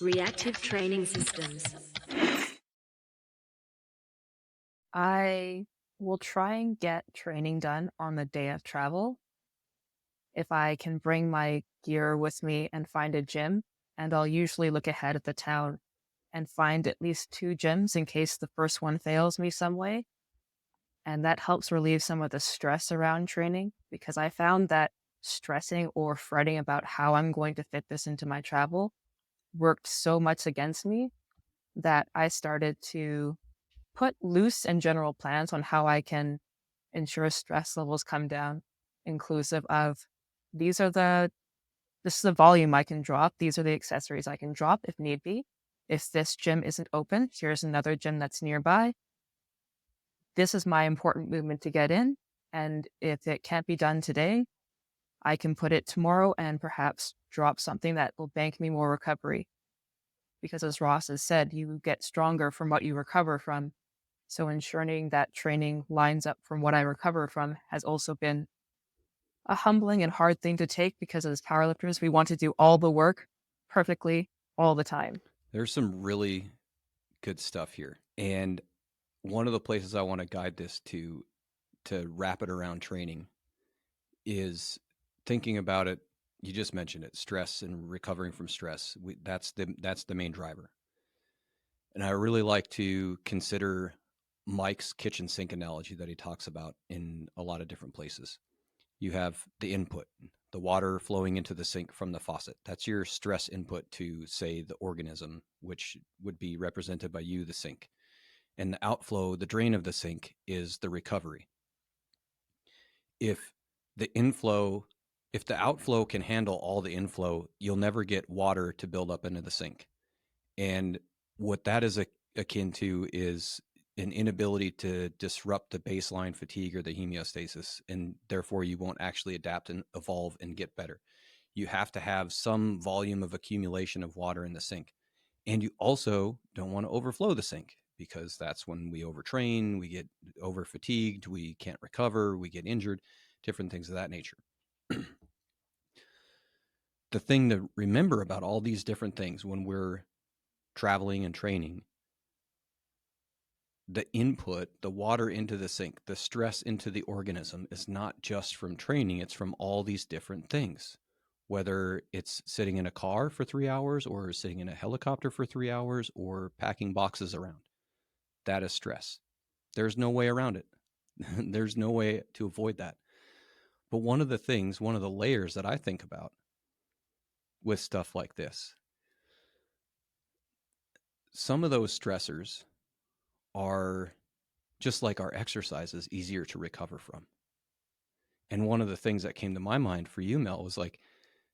Reactive training systems. I will try and get training done on the day of travel if I can bring my gear with me and find a gym. And I'll usually look ahead at the town and find at least two gyms in case the first one fails me some way. And that helps relieve some of the stress around training because I found that stressing or fretting about how I'm going to fit this into my travel worked so much against me that I started to put loose and general plans on how I can ensure stress levels come down, inclusive of these are the this is the volume I can drop. These are the accessories I can drop if need be. If this gym isn't open, here's another gym that's nearby. This is my important movement to get in. And if it can't be done today, I can put it tomorrow and perhaps drop something that will bank me more recovery. Because as Ross has said, you get stronger from what you recover from. So ensuring that training lines up from what I recover from has also been a humbling and hard thing to take because as powerlifters, we want to do all the work perfectly all the time. There's some really good stuff here. And one of the places I want to guide this to wrap it around training is thinking about it. You just mentioned it, stress and recovering from stress. That's the main driver. And I really like to consider Mike's kitchen sink analogy that he talks about in a lot of different places. You have the input, the water flowing into the sink from the faucet. That's your stress input to, say, the organism, which would be represented by you, the sink. And the outflow, the drain of the sink, is the recovery. If the inflow, if the outflow can handle all the inflow, you'll never get water to build up into the sink. And what that is akin to is an inability to disrupt the baseline fatigue or the homeostasis, and therefore you won't actually adapt and evolve and get better. You have to have some volume of accumulation of water in the sink. And you also don't want to overflow the sink because that's when we overtrain, we get over fatigued, we can't recover, we get injured, different things of that nature. The thing to remember about all these different things when we're traveling and training, the input, the water into the sink, the stress into the organism is not just from training, it's from all these different things. Whether it's sitting in a car for 3 hours or sitting in a helicopter for 3 hours or packing boxes around, that is stress. There's no way around it. There's no way to avoid that. But one of the things, one of the layers that I think about with stuff like this, some of those stressors are just like our exercises, easier to recover from. And one of the things that came to my mind for you, Mel, was like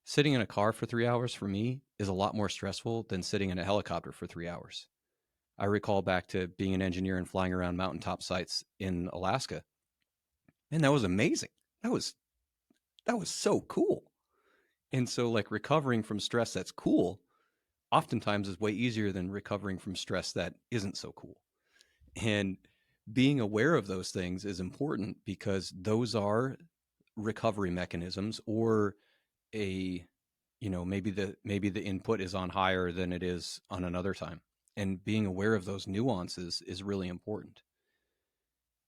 sitting in a car for 3 hours for me is a lot more stressful than sitting in a helicopter for 3 hours. I recall back to being an engineer and flying around mountaintop sites in Alaska. And that was amazing. That was so cool. And so like recovering from stress that's cool oftentimes is way easier than recovering from stress that isn't so cool. And being aware of those things is important because those are recovery mechanisms, or a maybe the input is on higher than it is on another time, and being aware of those nuances is really important.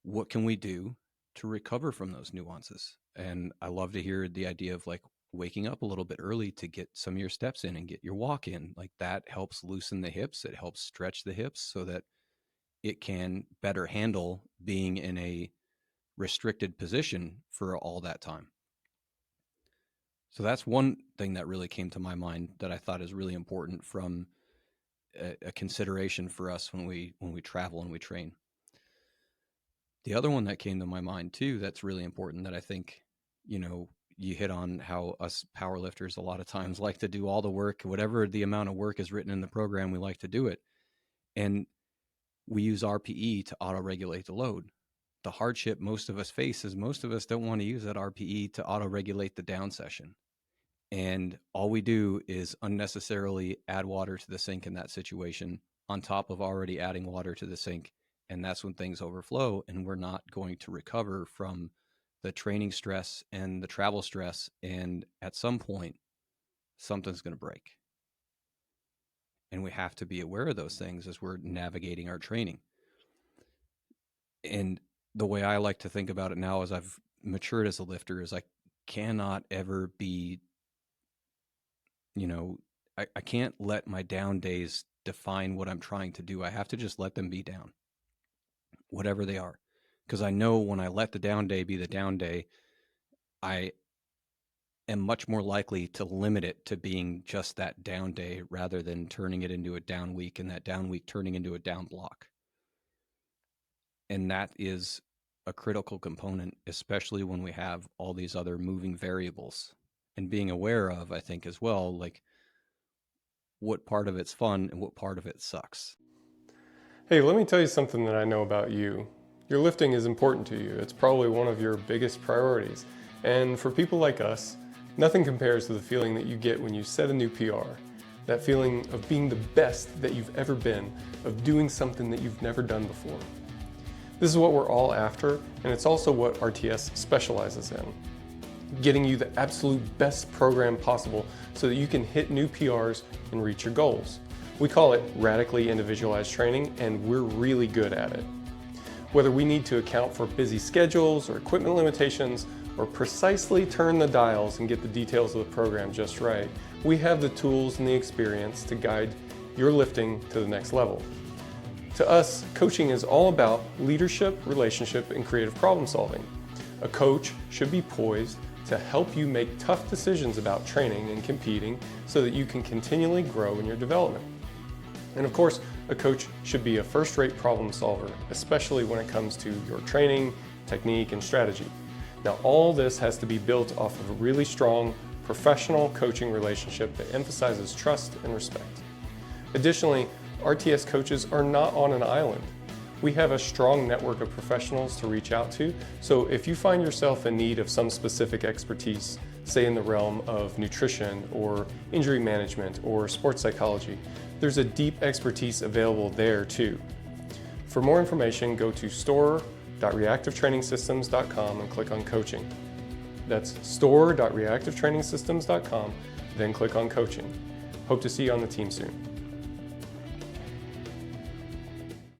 What can we do to recover from those nuances? And I love to hear the idea of like waking up a little bit early to get some of your steps in and get your walk in. Like that helps loosen the hips, it helps stretch the hips so that it can better handle being in a restricted position for all that time. So that's one thing that really came to my mind that I thought is really important from a consideration for us when we travel and we train. The other one that came to my mind too that's really important that I think, you hit on how us powerlifters a lot of times like to do all the work, whatever the amount of work is written in the program, we like to do it. And we use RPE to auto regulate the load. The hardship most of us face is most of us don't want to use that RPE to auto regulate the down session. And all we do is unnecessarily add water to the sink in that situation, on top of already adding water to the sink. And that's when things overflow, and we're not going to recover from the training stress and the travel stress. And at some point, something's going to break. And we have to be aware of those things as we're navigating our training. And the way I like to think about it now as I've matured as a lifter is I cannot ever be, I can't let my down days define what I'm trying to do. I have to just let them be down, whatever they are. Because I know when I let the down day be the down day, I am much more likely to limit it to being just that down day rather than turning it into a down week and that down week turning into a down block. And that is a critical component, especially when we have all these other moving variables. And being aware of, I think, as well, like what part of it's fun and what part of it sucks. Hey, let me tell you something that I know about you. Your lifting is important to you. It's probably one of your biggest priorities. And for people like us, nothing compares to the feeling that you get when you set a new PR. That feeling of being the best that you've ever been, of doing something that you've never done before. This is what we're all after, and it's also what RTS specializes in. Getting you the absolute best program possible so that you can hit new PRs and reach your goals. We call it radically individualized training, and we're really good at it. Whether we need to account for busy schedules or equipment limitations, or precisely turn the dials and get the details of the program just right, we have the tools and the experience to guide your lifting to the next level. To us, coaching is all about leadership, relationship, and creative problem solving. A coach should be poised to help you make tough decisions about training and competing so that you can continually grow in your development. And of course, a coach should be a first-rate problem solver, especially when it comes to your training, technique, and strategy. Now, all this has to be built off of a really strong, professional coaching relationship that emphasizes trust and respect. Additionally, RTS coaches are not on an island. We have a strong network of professionals to reach out to, so if you find yourself in need of some specific expertise, say in the realm of nutrition or injury management or sports psychology, there's a deep expertise available there too. For more information, go to store.reactivetrainingsystems.com and click on coaching. That's store.reactivetrainingsystems.com, then click on coaching. Hope to see you on the team soon.